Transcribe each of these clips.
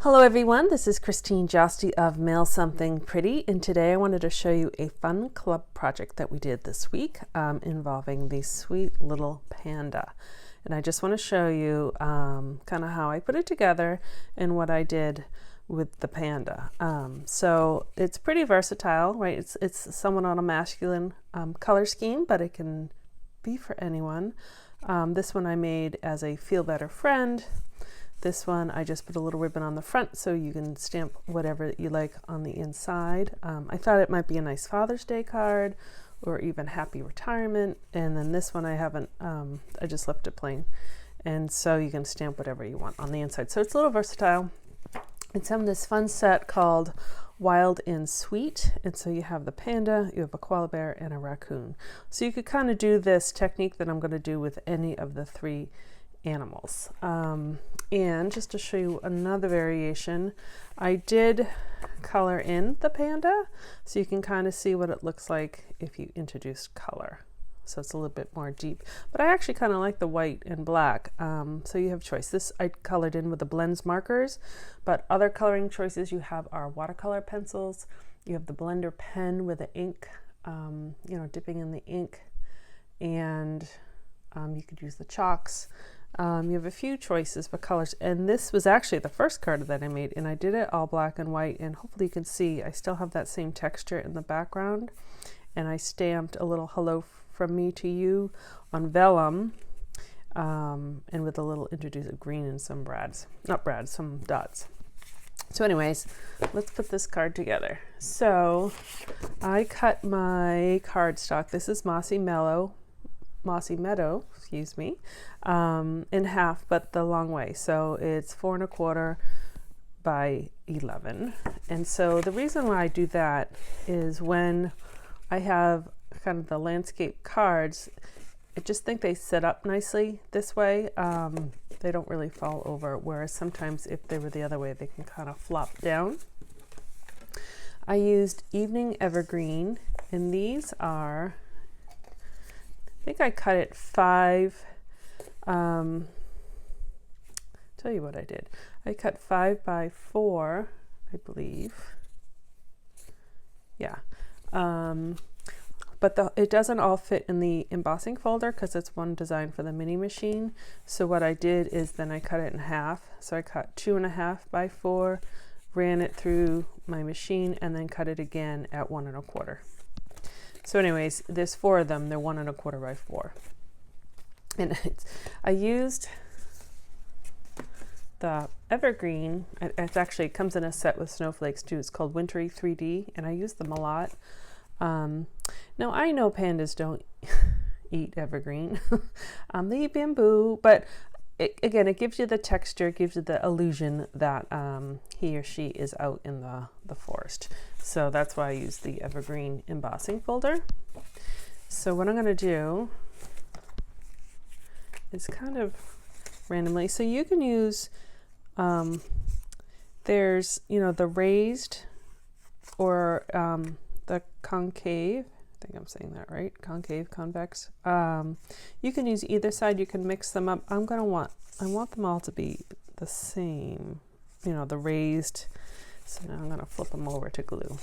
Hello everyone, this is Christine Josty of Mail Something Pretty, and today I wanted to show you a fun club project that we did this week involving the sweet little panda. And I just want to show you kind of how I put it together and what I did with the panda. So it's pretty versatile, right? It's somewhat on a masculine color scheme, but it can be for anyone. This one I made as a feel better friend. This one I just put a little ribbon on the front so you can stamp whatever you like on the inside. I thought it might be a nice Father's Day card or even happy retirement. And then this one I haven't, I just left it plain. And so you can stamp whatever you want on the inside. So it's a little versatile. It's on this fun set called Wild and Sweet. And so you have the panda, you have a koala bear, and a raccoon. So you could kind of do this technique that I'm going to do with any of the three animals. And just to show you another variation, I did color in the panda so you can kind of see what it looks like if you introduce color. So it's a little bit more deep, but I actually kind of like the white and black. So you have choice. This I colored in with the blends markers, but other coloring choices you have are watercolor pencils. You have the blender pen with the ink, dipping in the ink, and you could use the chalks. You have a few choices for colors, and this was actually the first card that I made, and I did it all black and white, and hopefully you can see I still have that same texture in the background. And I stamped a little hello from me to you on vellum, and with a little introduce of green and some some dots. So anyways, let's put this card together. So I cut my cardstock. This is Mossy Meadow, in half, but the long way. So it's 4 1/4 by 11. And so the reason why I do that is when I have kind of the landscape cards, I just think they set up nicely this way. They don't really fall over, whereas sometimes if they were the other way, they can kind of flop down. I used Evening Evergreen, and these are, I think I cut it 5. Tell you what I did. I cut 5 by 4, I believe. Yeah. But it doesn't all fit in the embossing folder because it's one design for the mini machine. So what I did is then I cut it in half. So I cut 2 1/2 by 4, ran it through my machine, and then cut it again at 1 1/4. So anyways, there's 4 of them. They're 1 1/4 by 4. And I used the evergreen. It comes in a set with snowflakes too. It's called Wintry 3D, and I use them a lot. Now I know pandas don't eat evergreen. They eat bamboo, but it gives you the texture, gives you the illusion that he or she is out in the forest. So that's why I use the evergreen embossing folder. So what I'm going to do is kind of randomly. So you can use, there's, the raised or the concave. I think I'm saying that right. Concave, convex. You can use either side. You can mix them up. I want them all to be the same, the raised. So now I'm going to flip them over to glue.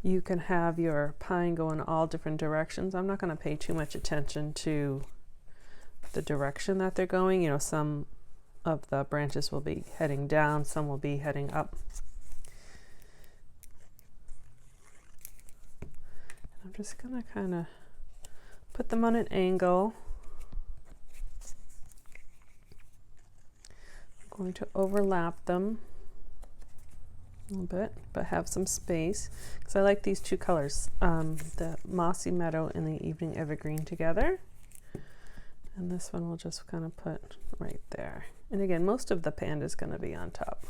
You can have your pine go in all different directions. I'm not going to pay too much attention to the direction that they're going. Some of the branches will be heading down, some will be heading up. I'm just going to kind of put them on an angle. I'm going to overlap them a little bit, but have some space because I like these two colors, the Mossy Meadow and the Evening Evergreen together. And this one we'll just kind of put right there. And again, most of the panda is going to be on top.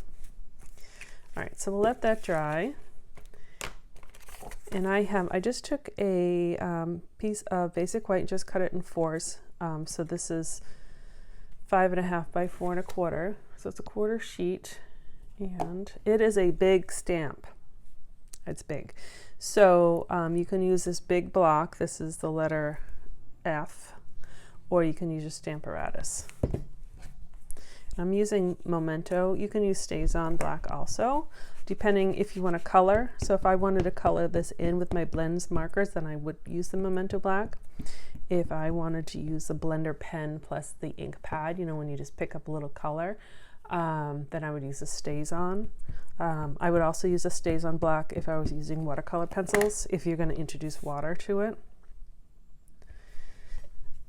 All right, so we'll let that dry. And I just took a piece of basic white and just cut it in 4s. So this is 5 1/2 by 4 1/4. So it's a 1/4 sheet, and it is a big stamp. It's big. So you can use this big block. This is the letter F, or you can use your Stamparatus. I'm using Memento. You can use StazOn black also, depending if you want to color. So if I wanted to color this in with my blends markers, then I would use the Memento black. If I wanted to use the blender pen plus the ink pad, you know, when you just pick up a little color, then I would use a StazOn. I would also use a StazOn black if I was using watercolor pencils, if you're going to introduce water to it.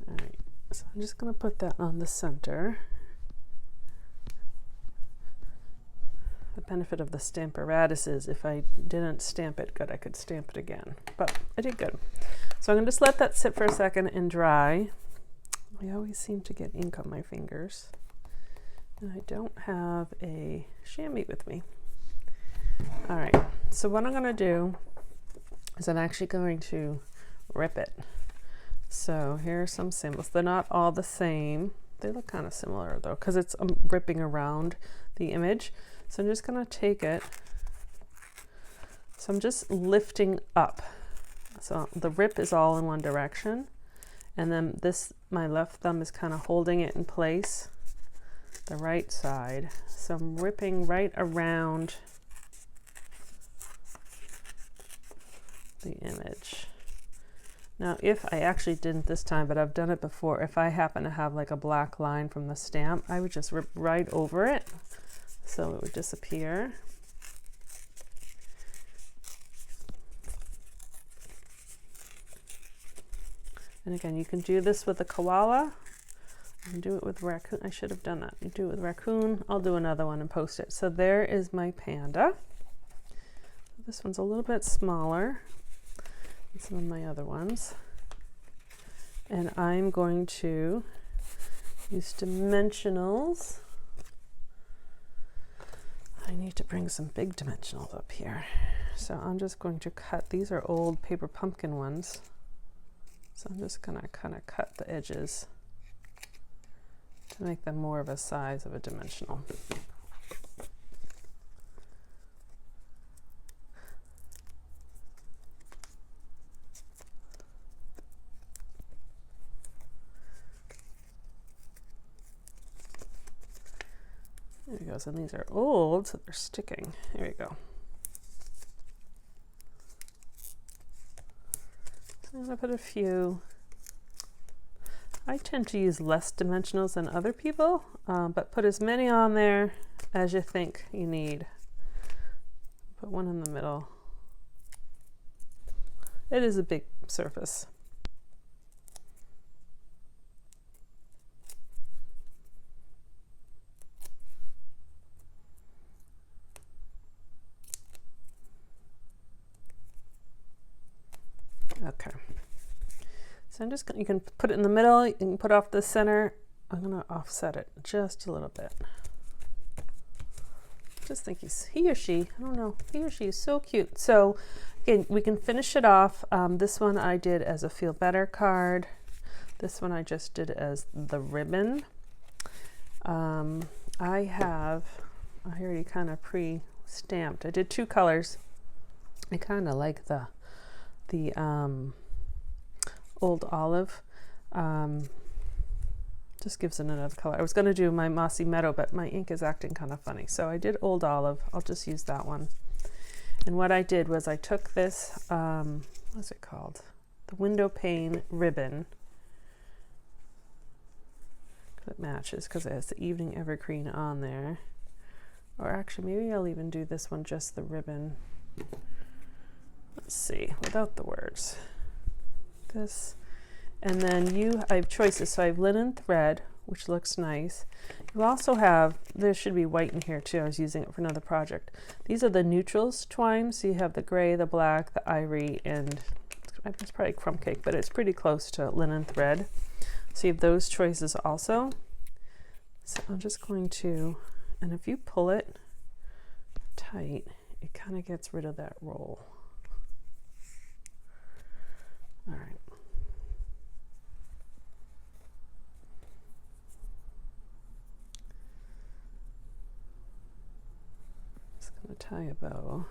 All right, so I'm just going to put that on the center. The benefit of the Stamparatus is if I didn't stamp it good, I could stamp it again, but I did good. So I'm going to just let that sit for a second and dry. I always seem to get ink on my fingers, and I don't have a chamois with me. All right, so what I'm going to do is I'm actually going to rip it. So here are some symbols. They're not all the same. They look kind of similar though, because it's ripping around the image. So I'm just going to take it. So I'm just lifting up. So the rip is all in one direction. And then this, my left thumb is kind of holding it in place, the right side. So I'm ripping right around the image. Now, if I actually didn't this time, but I've done it before, if I happen to have like a black line from the stamp, I would just rip right over it so it would disappear. And again, you can do this with a koala. You can do it with raccoon. I should have done that. You do it with raccoon. I'll do another one and post it. So there is my panda. This one's a little bit smaller than some of my other ones. And I'm going to use dimensionals. I need to bring some big dimensionals up here. So I'm just going to cut. These are old paper pumpkin ones. So I'm just going to kind of cut the edges to make them more of a size of a dimensional. There we go. So these are old, so they're sticking. There we go. So I'm going to put a few. I tend to use less dimensionals than other people, but put as many on there as you think you need. Put one in the middle. It is a big surface. Okay, so I'm just gonna, you can put it in the middle, you can put off the center. I'm gonna offset it just a little bit. Just think he or she, I don't know, he or she is so cute. So again, we can finish it off. This one I did as a Feel Better card. This one I just did as the ribbon. I already kind of pre-stamped. I did two colors. I kind of like the old olive. Just gives it another color. I was going to do my mossy meadow, but my ink is acting kind of funny, so I did old olive. I'll just use that one. And what I did was I took this what's it called, the window pane ribbon, it matches because it has the evening evergreen on there. Or actually, maybe I'll even do this one, just the ribbon. Let's see, without the words. This, and then I have choices. So I have linen thread, which looks nice. You also have, there should be white in here too. I was using it for another project. These are the neutrals twine. So you have the gray, the black, the ivory, and it's probably crumb cake, but it's pretty close to linen thread. So you have those choices also. So I'm just going to, and if you pull it tight, it kind of gets rid of that roll. All right. Just going to tie a bow.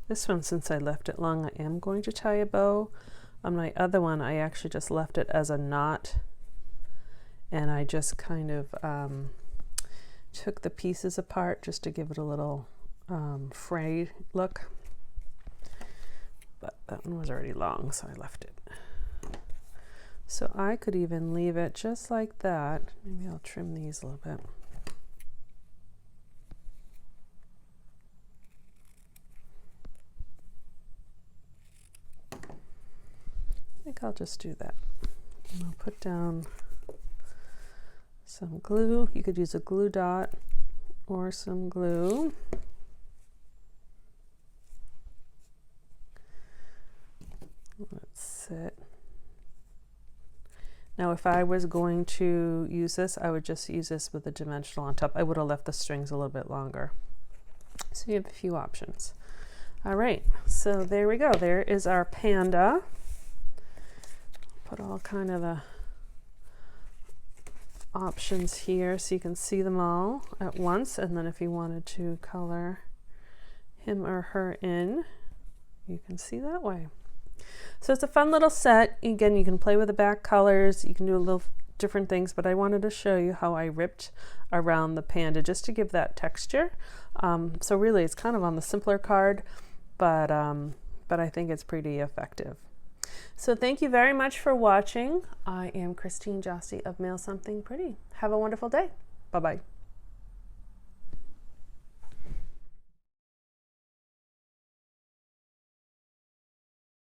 This one, since I left it long, I am going to tie a bow. On my other one, I actually just left it as a knot, and I just kind of took the pieces apart just to give it a little frayed look. But that one was already long, so I left it. So I could even leave it just like that. Maybe I'll trim these a little bit. I think I'll just do that. And I'll put down some glue. You could use a glue dot or some glue. Let's sit. Now if I was going to use this, I would just use this with a dimensional on top. I would have left the strings a little bit longer. So you have a few options. All right, so there we go. There is our panda. Put all kind of the options here so you can see them all at once, and then if you wanted to color him or her in, you can see that way. So it's a fun little set. Again, you can play with the back colors, you can do a little different things, but I wanted to show you how I ripped around the panda just to give that texture. So really it's kind of on the simpler card, but I think it's pretty effective. So thank you very much for watching. I am Christine Josty of Mail Something Pretty. Have a wonderful day. Bye-bye.